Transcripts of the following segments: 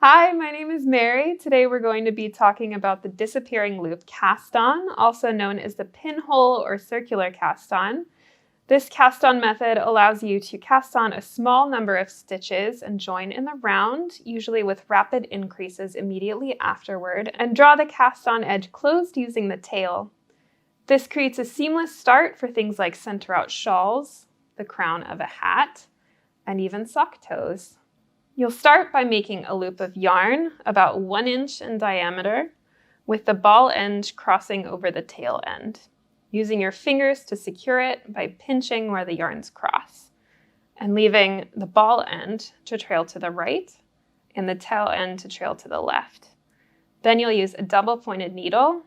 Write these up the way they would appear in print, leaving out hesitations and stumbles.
Hi, my name is Mary. Today we're going to be talking about the disappearing loop cast-on, also known as the pinhole or circular cast-on. This cast-on method allows you to cast on a small number of stitches and join in the round, usually with rapid increases immediately afterward, and draw the cast-on edge closed using the tail. This creates a seamless start for things like center-out shawls, the crown of a hat, and even sock toes. You'll start by making a loop of yarn about 1 inch in diameter with the ball end crossing over the tail end, using your fingers to secure it by pinching where the yarns cross, and leaving the ball end to trail to the right and the tail end to trail to the left. Then you'll use a double-pointed needle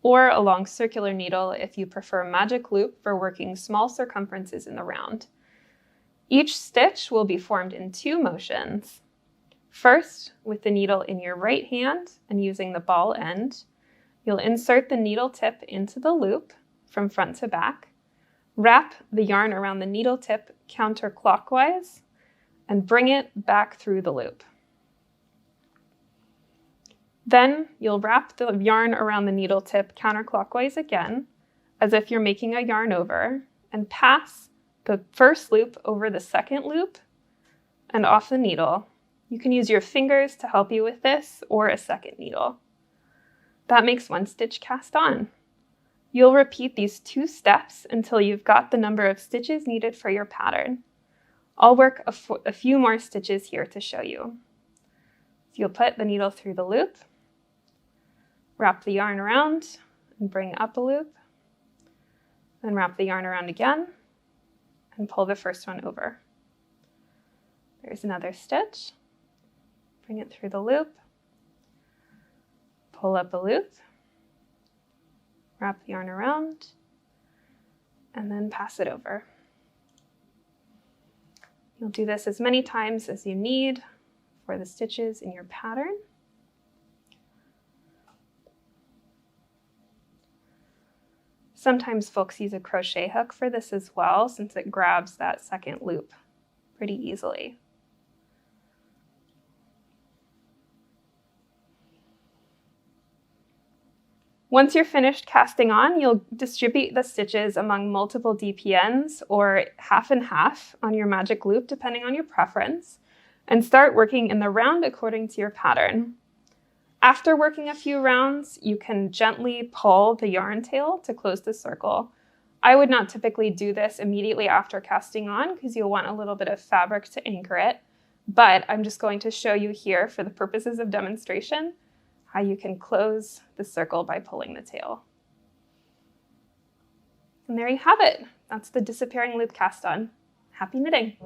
or a long circular needle if you prefer magic loop for working small circumferences in the round. Each stitch will be formed in 2 motions. First, with the needle in your right hand and using the ball end, you'll insert the needle tip into the loop from front to back, wrap the yarn around the needle tip counterclockwise, and bring it back through the loop. Then you'll wrap the yarn around the needle tip counterclockwise again, as if you're making a yarn over, and pass the first loop over the second loop and off the needle. You can use your fingers to help you with this or a second needle. That makes 1 stitch cast on. You'll repeat these 2 steps until you've got the number of stitches needed for your pattern. I'll work a few more stitches here to show you. So you'll put the needle through the loop, wrap the yarn around and bring up a loop, then wrap the yarn around again and pull the first one over. There's another stitch. Bring it through the loop, pull up a loop, wrap the yarn around, and then pass it over. You'll do this as many times as you need for the stitches in your pattern. Sometimes folks use a crochet hook for this as well, since it grabs that second loop pretty easily. Once you're finished casting on, you'll distribute the stitches among multiple DPNs or half and half on your magic loop, depending on your preference, and start working in the round according to your pattern. After working a few rounds, you can gently pull the yarn tail to close the circle. I would not typically do this immediately after casting on because you'll want a little bit of fabric to anchor it, but I'm just going to show you here for the purposes of demonstration how you can close the circle by pulling the tail. And there you have it. That's the disappearing loop cast on. Happy knitting!